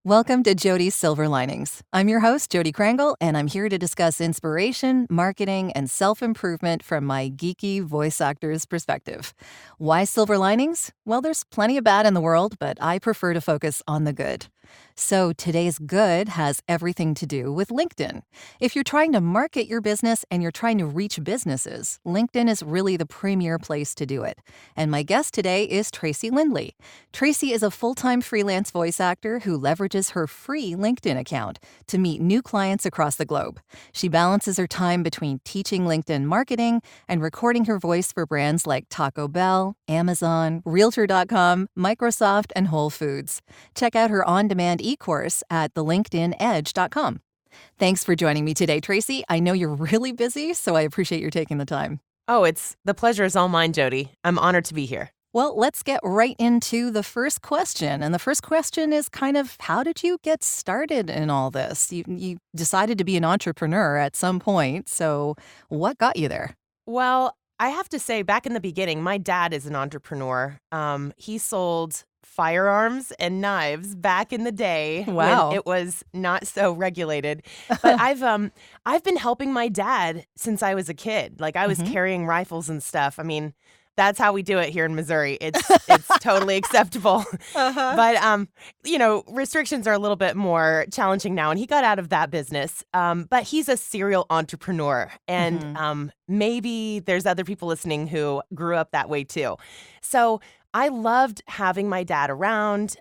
Welcome to Jody's Silver Linings. I'm your host, Jody Krangle, and I'm here to discuss inspiration, marketing, and self-improvement from my geeky voice actor's perspective. Why silver linings? Well, there's plenty of bad in the world, but I prefer to focus on the good. So today's good has everything to do with LinkedIn. If you're trying to market your business and you're trying to reach businesses, LinkedIn is really the premier place to do it. And my guest today is Tracy Lindley. Tracy is a full-time freelance voice actor who leverages her free LinkedIn account to meet new clients across the globe. She balances her time between teaching LinkedIn marketing and recording her voice for brands like Taco Bell, Amazon, Realtor.com, Microsoft, and Whole Foods. Check out her on-demand e-course at thelinkedinedge.com. Thanks for joining me today, Tracy. I know you're really busy, so I appreciate your taking the time. Oh, the pleasure is all mine, Jody. I'm honored to be here. Well, let's get right into the first question. And the first question is kind of, how did you get started in all this? You decided to be an entrepreneur at some point, so what got you there? Well, I have to say, back in the beginning, my dad is an entrepreneur. He sold firearms and knives back in the day Wow. when it was not so regulated. But I've been helping my dad since I was a kid. Like I was carrying rifles and stuff. I mean, that's how we do it here in Missouri. It's totally acceptable. But restrictions are a little bit more challenging now, and he got out of that business. But he's a serial entrepreneur, and maybe there's other people listening who grew up that way too. So I loved having my dad around.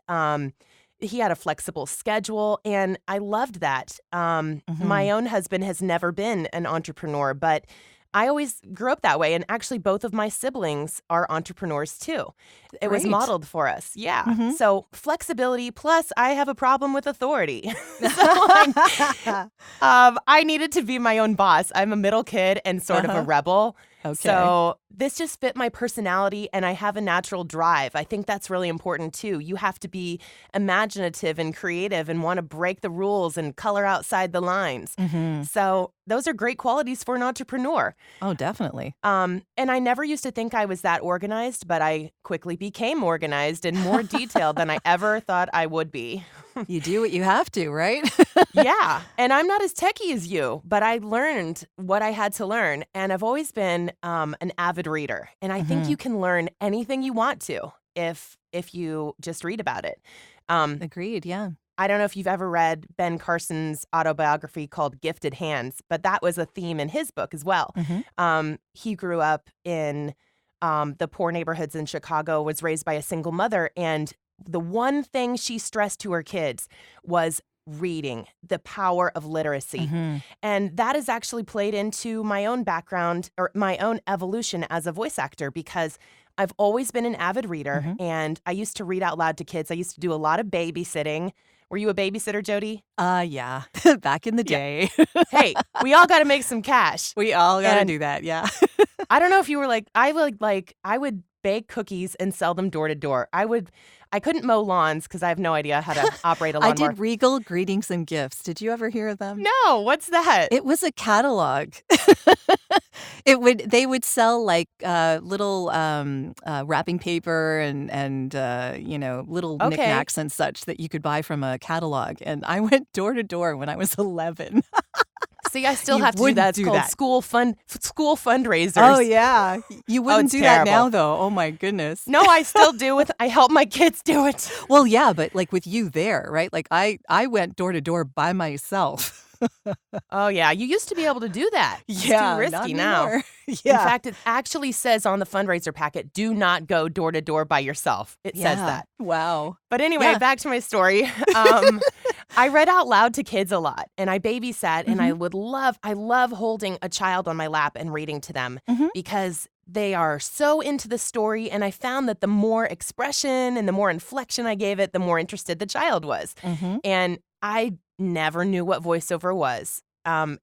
He had a flexible schedule, and I loved that. My own husband has never been an entrepreneur, but I always grew up that way, and actually both of my siblings are entrepreneurs too. It was modeled for us. Yeah. So flexibility, plus I have a problem with authority. I needed to be my own boss. I'm a middle kid and sort of a rebel. Okay. So this just fit my personality, and I have a natural drive. I think that's really important too. You have to be imaginative and creative and want to break the rules and color outside the lines. So those are great qualities for an entrepreneur. Oh, definitely. And I never used to think I was that organized, but I quickly became organized and more detailed than I ever thought I would be. You do what you have to, right? Yeah. And I'm not as techie as you, but I learned what I had to learn. And I've always been an avid reader. And I think you can learn anything you want to if you just read about it. Agreed, yeah. I don't know if you've ever read Ben Carson's autobiography called Gifted Hands, but that was a theme in his book as well. He grew up in the poor neighborhoods in Chicago, was raised by a single mother, and the one thing she stressed to her kids was reading, the power of literacy. And that has actually played into my own background or my own evolution as a voice actor, because I've always been an avid reader, and I used to read out loud to kids. I used to do a lot of babysitting. Were you a babysitter, Jody? Yeah. Back in the day. Hey, we all got to make some cash. We all got to do that, yeah. I don't know if you were I would bake cookies and sell them door to door. I couldn't mow lawns because I have no idea how to operate a lawnmower. I did Regal Greetings and Gifts. Did you ever hear of them? No, what's that? It was a catalog. They would sell like little wrapping paper and little knickknacks and such that you could buy from a catalog. And I went door to door when I was 11. See, I still have to do that. It's called school fundraisers. Oh, yeah. You wouldn't do terrible. that now, though. Oh, my goodness. No, I still do. I help my kids do it. Well, yeah, but like with you there, right? Like I went door to door by myself. Oh, yeah. You used to be able to do that. It's Yeah, too risky now. Yeah. In fact, it actually says on the fundraiser packet, do not go door to door by yourself. It says that. Wow. But anyway, back to my story. I read out loud to kids a lot, and I babysat, and I love holding a child on my lap and reading to them because they are so into the story, and I found that the more expression and the more inflection I gave it, the more interested the child was. And I never knew what voiceover was.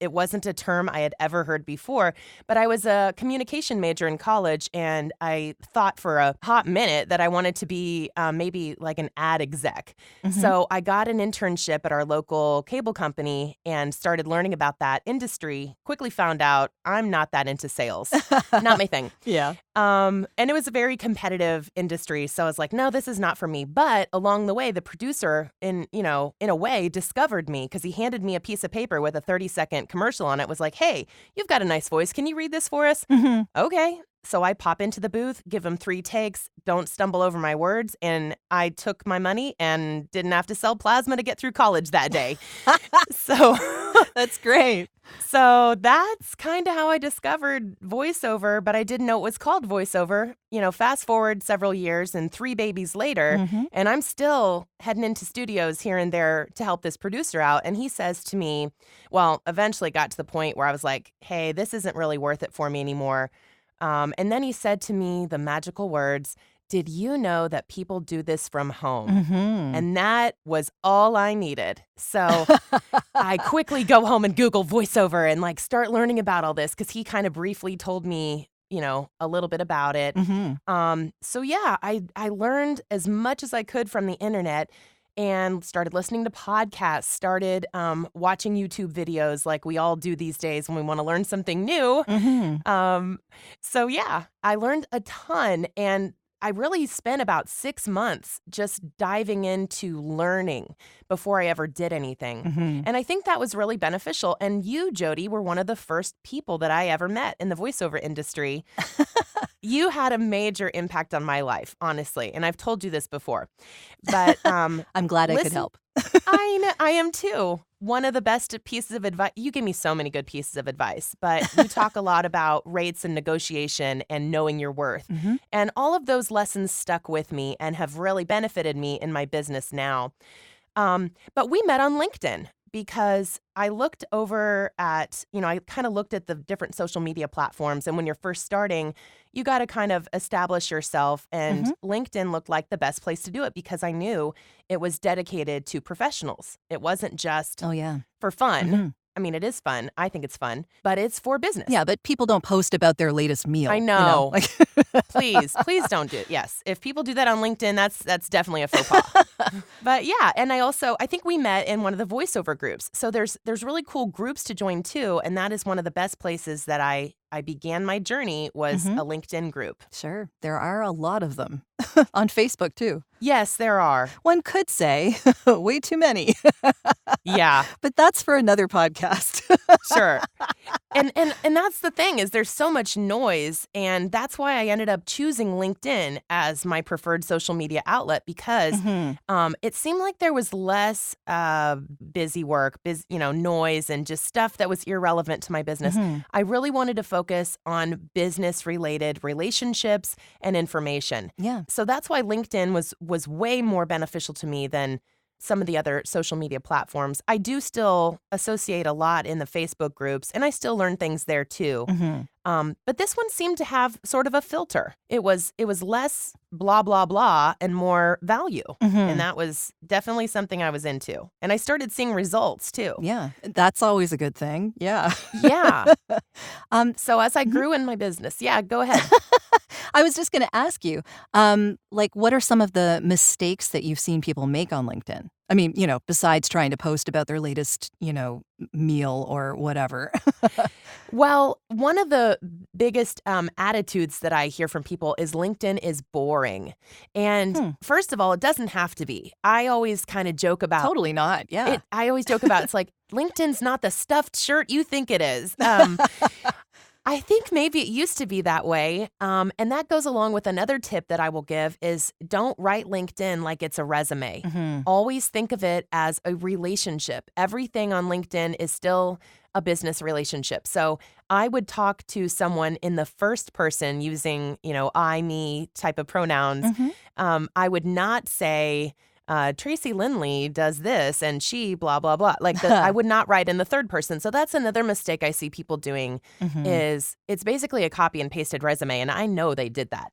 It wasn't a term I had ever heard before, but I was a communication major in college, and I thought for a hot minute that I wanted to be maybe like an ad exec. So I got an internship at our local cable company and started learning about that industry. Quickly found out I'm not that into sales. Not my thing. Yeah. And it was a very competitive industry. So I was like, no, this is not for me. But along the way, the producer in a way discovered me because he handed me a piece of paper with a 30-second commercial on it. Was like, hey, you've got a nice voice. Can you read this for us? Mm-hmm. Okay. So I pop into the booth, give him 3 takes, don't stumble over my words, and I took my money and didn't have to sell plasma to get through college that day. So That's great. So that's kind of how I discovered voiceover, but I didn't know it was called voiceover. Fast forward several years and 3 babies later, and I'm still heading into studios here and there to help this producer out. And he says to me, well, eventually got to the point where I was like, hey, this isn't really worth it for me anymore. And then he said to me the magical words, did you know that people do this from home? And that was all I needed. So I quickly go home and Google voiceover and start learning about all this because he kind of briefly told me, a little bit about it. So yeah, I learned as much as I could from the internet and started listening to podcasts, started watching YouTube videos like we all do these days when we want to learn something new. So yeah, I learned a ton, and I really spent about 6 months just diving into learning before I ever did anything. And I think that was really beneficial. And you, Jody, were one of the first people that I ever met in the voiceover industry. You had a major impact on my life, honestly. And I've told you this before. But I'm glad I could help. I am too. One of the best pieces of advice, you give me so many good pieces of advice, but you talk a lot about rates and negotiation and knowing your worth. And all of those lessons stuck with me and have really benefited me in my business now. But we met on LinkedIn because I looked over at, I kind of looked at the different social media platforms. And when you're first starting, you got to kind of establish yourself. And LinkedIn looked like the best place to do it because I knew it was dedicated to professionals. It wasn't just for fun. I mean, it is fun. I think it's fun, but it's for business. Yeah, but people don't post about their latest meal. I know. Please don't do it. Yes. If people do that on LinkedIn, that's definitely a faux pas. But yeah, and I think we met in one of the voiceover groups. So there's really cool groups to join too, and that is one of the best places that I began my journey was a LinkedIn group. Sure. There are a lot of them. On Facebook too. Yes, there are. One could say way too many. Yeah. But that's for another podcast. Sure. And that's the thing is there's so much noise, and that's why I ended up choosing LinkedIn as my preferred social media outlet because it seemed like there was less busy work, noise and just stuff that was irrelevant to my business. I really wanted to focus on business-related relationships and information. Yeah. So that's why LinkedIn was way more beneficial to me than some of the other social media platforms. I do still associate a lot in the Facebook groups, and I still learn things there too. But this one seemed to have sort of a filter. It was less blah, blah, blah and more value. And that was definitely something I was into. And I started seeing results too. Yeah, that's always a good thing. Yeah. Yeah. So as I grew in my business, go ahead. I was just going to ask you, what are some of the mistakes that you've seen people make on LinkedIn? I mean, besides trying to post about their latest, meal or whatever. Well, one of the biggest attitudes that I hear from people is LinkedIn is boring. And first of all, it doesn't have to be. I always kind of joke about. Totally not. Yeah. I always joke about it's like LinkedIn's not the stuffed shirt you think it is. I think maybe it used to be that way. And that goes along with another tip that I will give is don't write LinkedIn like it's a resume. Always think of it as a relationship. Everything on LinkedIn is still a business relationship. So I would talk to someone in the first person using, I, me type of pronouns. I would not say, Tracy Lindley does this and she blah, blah, blah. I would not write in the third person. So that's another mistake I see people doing is it's basically a copy and pasted resume. And I know they did that.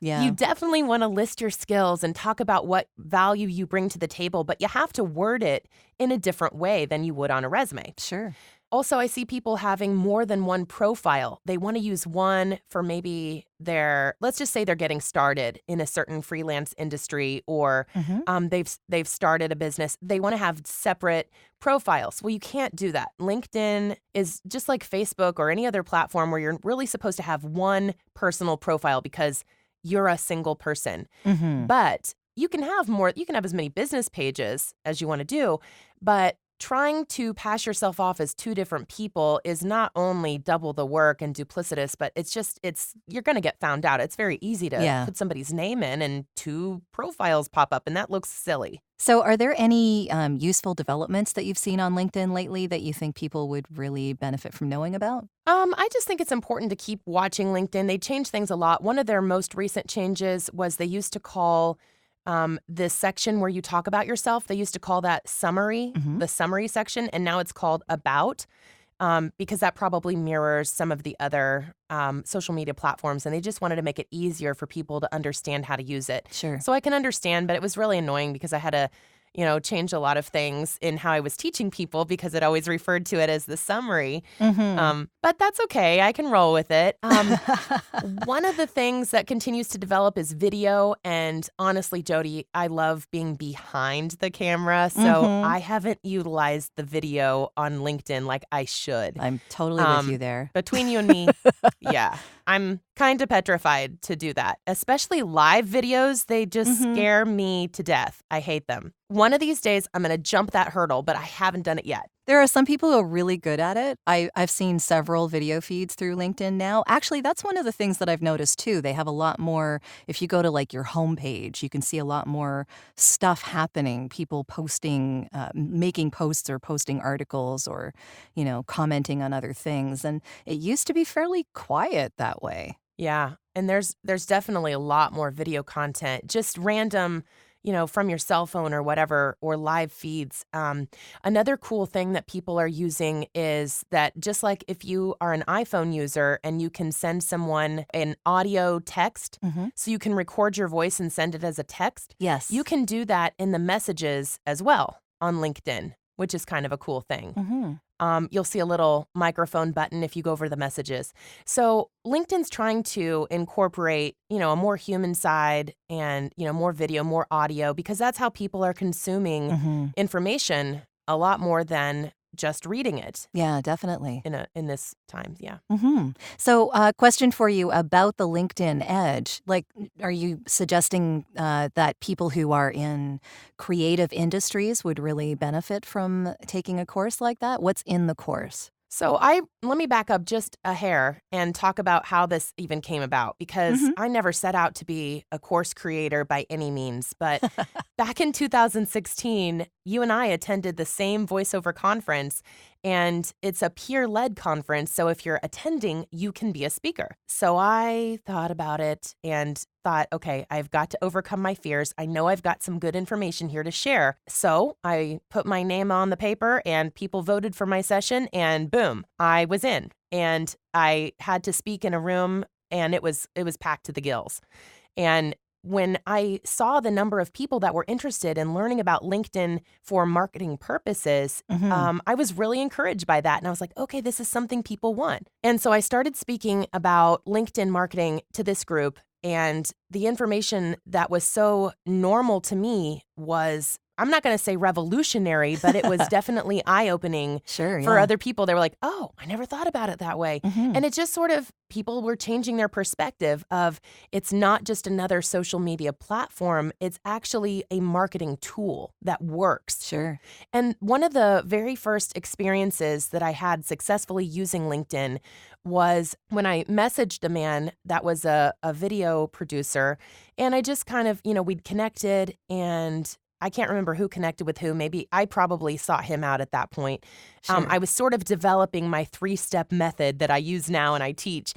Yeah. You definitely want to list your skills and talk about what value you bring to the table, but you have to word it in a different way than you would on a resume. Sure. Also, I see people having more than one profile. They want to use one for maybe let's just say they're getting started in a certain freelance industry, or Hmm. they've started a business. They want to have separate profiles. Well, you can't do that. LinkedIn is just like Facebook or any other platform where you're really supposed to have one personal profile because you're a single person. Hmm. But you can have as many business pages as you want to do, but trying to pass yourself off as two different people is not only double the work and duplicitous, but you're going to get found out. It's very easy to Yeah. put somebody's name in and two profiles pop up, and that looks silly. So, are there any useful developments that you've seen on LinkedIn lately that you think people would really benefit from knowing about? I just think it's important to keep watching LinkedIn. They change things a lot. One of their most recent changes was they used to call this section where you talk about yourself, they used to call that summary, Hmm. the summary section, and now it's called about, because that probably mirrors some of the other social media platforms, and they just wanted to make it easier for people to understand how to use it. Sure. So I can understand, but it was really annoying because I had to change a lot of things in how I was teaching people because it always referred to it as the summary. Hmm. But that's okay. I can roll with it. One of the things that continues to develop is video. And honestly, Jody, I love being behind the camera. So Hmm. I haven't utilized the video on LinkedIn like I should. I'm totally with you there. Between you and me, yeah, I'm kind of petrified to do that, especially live videos. They just Hmm. scare me to death. I hate them. One of these days, I'm going to jump that hurdle, but I haven't done it yet. There are some people who are really good at it. I've seen several video feeds through LinkedIn now. Actually, that's one of the things that I've noticed too. They have a lot more, if you go to like your homepage, you can see a lot more stuff happening, people posting, making posts or posting articles or, commenting on other things. And it used to be fairly quiet that way. Yeah, and there's definitely a lot more video content, just random, from your cell phone or whatever, or live feeds. Another cool thing that people are using is that just like if you are an iPhone user and you can send someone an audio text, Hmm. so you can record your voice and send it as a text, Yes. you can do that in the messages as well on LinkedIn, which is kind of a cool thing. Hmm. You'll see a little microphone button if you go over the messages. So LinkedIn's trying to incorporate, a more human side and, more video, more audio, because that's how people are consuming Hmm. information a lot more than just reading it Yeah, definitely. in this time. Yeah. So, question for you about the LinkedIn Edge. Like, are you suggesting that people who are in creative industries would really benefit from taking a course like that? What's in the course? So let me back up just a hair and talk about how this even came about, because Hmm. I never set out to be a course creator by any means. But back in 2016, you and I attended the same voiceover conference, and it's a peer-led conference. So if you're attending, you can be a speaker. So I thought about it and thought, okay, I've got to overcome my fears. I know I've got some good information here to share. So I put my name on the paper and people voted for my session, and boom, I was in. And I had to speak in a room, and it was packed to the gills. And when I saw the number of people that were interested in learning about LinkedIn for marketing purposes, Hmm. I was really encouraged by that. And I was like, okay, this is something people want. And so I started speaking about LinkedIn marketing to this group. And the information that was so normal to me was, I'm not going to say revolutionary, but it was definitely eye-opening Sure, for yeah. other people. They were like, oh, I never thought about it that way. Hmm. And it just sort of, people were changing their perspective of, it's not just another social media platform. It's actually a marketing tool that works. Sure. And one of the very first experiences that I had successfully using LinkedIn was when I messaged a man that was a video producer. And I just kind of, we'd connected, and I can't remember who connected with who. Maybe I probably sought him out at that point. Sure. I was sort of developing my 3-step method that I use now and I teach.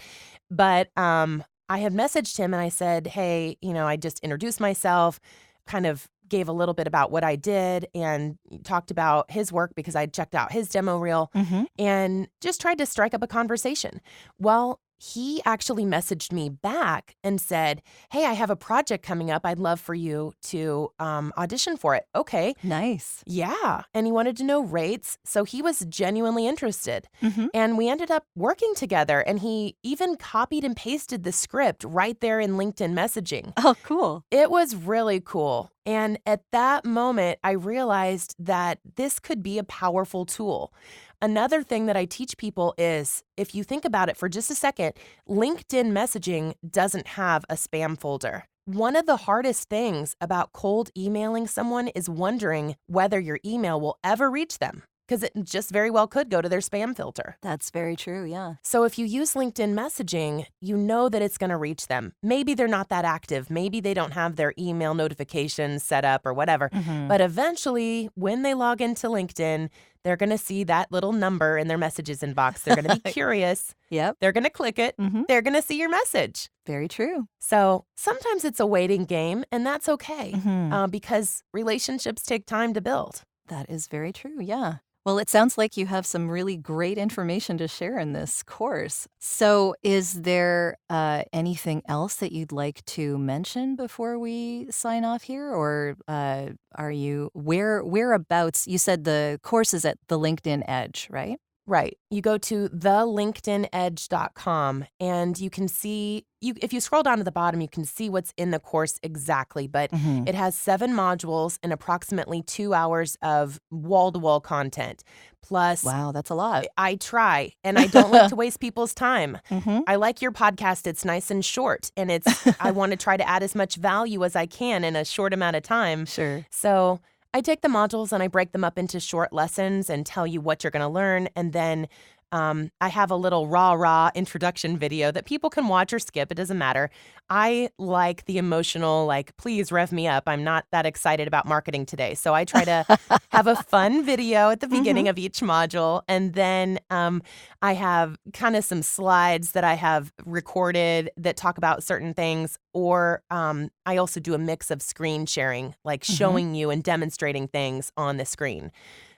But I had messaged him and I said, hey, I just introduced myself, kind of gave a little bit about what I did and talked about his work because I'd checked out his demo reel Hmm. and just tried to strike up a conversation. Well, he actually messaged me back and said, hey, I have a project coming up. I'd love for you to audition for it. Okay. Nice. Yeah. And he wanted to know rates. So he was genuinely interested. Mm-hmm. And we ended up working together. And he even copied and pasted the script right there in LinkedIn messaging. Oh, cool. It was really cool. And at that moment, I realized that this could be a powerful tool. Another thing that I teach people is, if you think about it for just a second, LinkedIn messaging doesn't have a spam folder. One of the hardest things about cold emailing someone is wondering whether your email will ever reach them, because it just very well could go to their spam filter. That's very true, yeah. So if you use LinkedIn messaging, you know that it's going to reach them. Maybe they're not that active. Maybe they don't have their email notifications set up or whatever. Mm-hmm. But eventually, when they log into LinkedIn, they're going to see that little number in their messages inbox. They're going to be curious. Yep. They're going to click it. Mm-hmm. They're going to see your message. Very true. So sometimes it's a waiting game, and that's okay Mm-hmm. because relationships take time to build. That is very true, yeah. Well, it sounds like you have some really great information to share in this course. So is there anything else that you'd like to mention before we sign off here? Or are you, whereabouts, you said the course is at the LinkedIn Edge, right? Right. You go to thelinkedinedge.com and you can see, if you scroll down to the bottom, you can see what's in the course exactly. But Mm-hmm. it has 7 modules and approximately 2 hours of wall-to-wall content. Plus, Wow, that's a lot. I try, and I don't like to waste people's time. Mm-hmm. I like your podcast. It's nice and short, and I want to try to add as much value as I can in a short amount of time. Sure. So I take the modules and I break them up into short lessons and tell you what you're going to learn. And then I have a little raw introduction video that people can watch or skip. It doesn't matter. I like the emotional, like, please rev me up. I'm not that excited about marketing today. So I try to have a fun video at the beginning of each module. And then I have kind of some slides that I have recorded that talk about certain things. Or I also do a mix of screen sharing, like showing you and demonstrating things on the screen.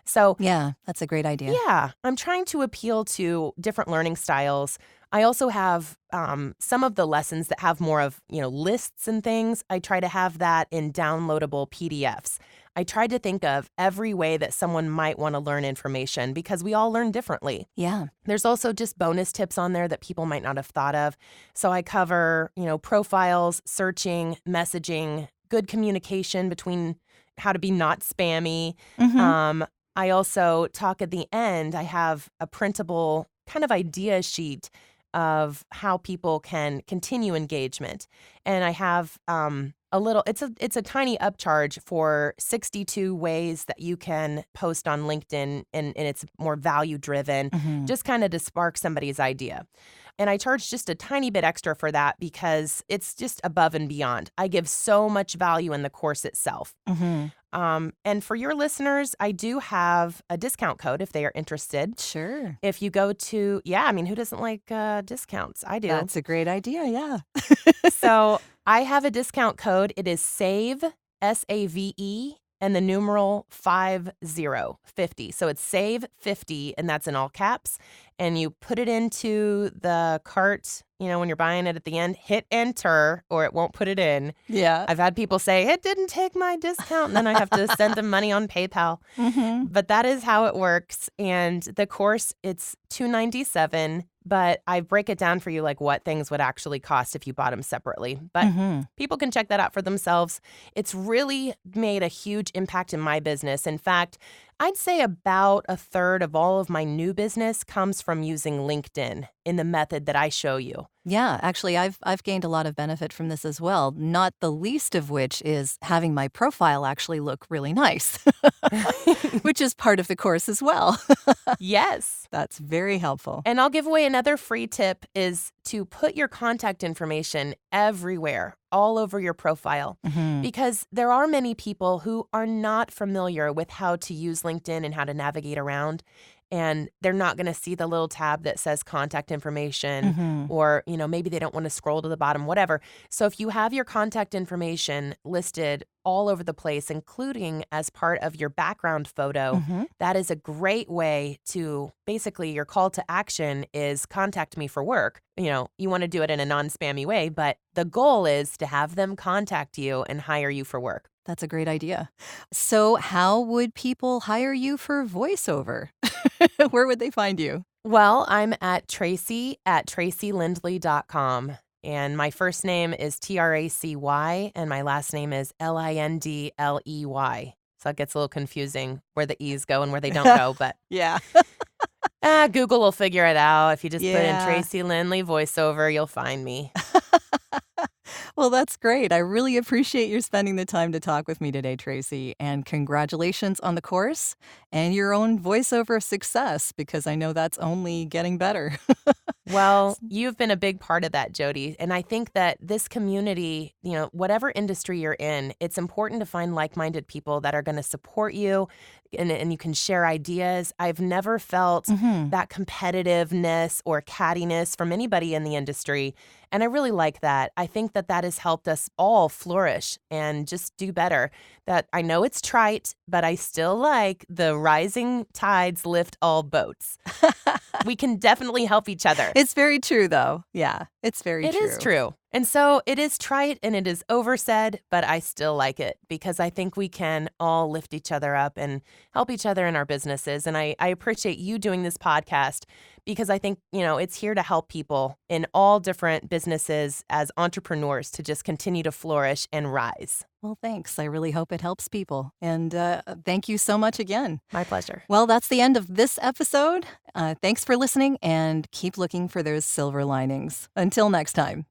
So Yeah, that's a great idea. yeah, I'm trying to appeal to different learning styles. I also have some of the lessons that have more of, lists and things. I try to have that in downloadable PDFs. I tried to think of every way that someone might want to learn information because we all learn differently. Yeah. There's also just bonus tips on there that people might not have thought of. So I cover, profiles, searching, messaging, good communication between how to be not spammy. Mm-hmm. I also talk at the end. I have a printable kind of idea sheet of how people can continue engagement. And I have it's a tiny upcharge for 62 ways that you can post on LinkedIn, and it's more value driven, just kind of to spark somebody's idea. And I charge just a tiny bit extra for that because it's just above and beyond. I give so much value in the course itself. Mm-hmm. And for your listeners, I do have a discount code if they are interested. Sure. If you go to, who doesn't like discounts? I do. That's a great idea, yeah. So I have a discount code. It is SAVE, SAVE, and the numeral 50. So it's SAVE 50, and that's in all caps. And you put it into the cart, when you're buying it at the end, hit enter or it won't put it in. Yeah. I've had people say, it didn't take my discount, and then I have to send them money on PayPal. Mm-hmm. But that is how it works. And the course, it's $297, but I break it down for you like what things would actually cost if you bought them separately. But people can check that out for themselves. It's really made a huge impact in my business. In fact, I'd say about a third of all of my new business comes from using LinkedIn in the method that I show you. Yeah, actually, I've gained a lot of benefit from this as well, not the least of which is having my profile actually look really nice, which is part of the course as well. Yes. That's very helpful. And I'll give away another free tip is to put your contact information everywhere, all over your profile, because there are many people who are not familiar with how to use LinkedIn and how to navigate around. And they're not going to see the little tab that says contact information or, maybe they don't want to scroll to the bottom, whatever. So if you have your contact information listed all over the place, including as part of your background photo, that is a great way to basically your call to action is contact me for work. you want to do it in a non-spammy way, but the goal is to have them contact you and hire you for work. That's a great idea. So how would people hire you for voiceover? Where would they find you? Well, I'm at Tracy at tracylindley.com. And my first name is Tracy, and my last name is Lindley. So it gets a little confusing where the E's go and where they don't go, but Yeah. Google will figure it out. If you just put in Yeah. Tracy Lindley voiceover, you'll find me. Well, that's great. I really appreciate your spending the time to talk with me today, Tracy. And congratulations on the course and your own voiceover success, because I know that's only getting better. Well, you've been a big part of that, Jody. And I think that this community, whatever industry you're in, it's important to find like-minded people that are going to support you and you can share ideas. I've never felt that competitiveness or cattiness from anybody in the industry. And I really like that. I think that that has helped us all flourish and just do better. That I know it's trite, but I still like the rising tides lift all boats. We can definitely help each other. It's very true, though. Yeah, it's very true. It is true. And so it is trite and it is oversaid, but I still like it because I think we can all lift each other up and help each other in our businesses. And I appreciate you doing this podcast because I think, it's here to help people in all different businesses as entrepreneurs to just continue to flourish and rise. Well, thanks. I really hope it helps people. And thank you so much again. My pleasure. Well, that's the end of this episode. Thanks for listening and keep looking for those silver linings. Until next time.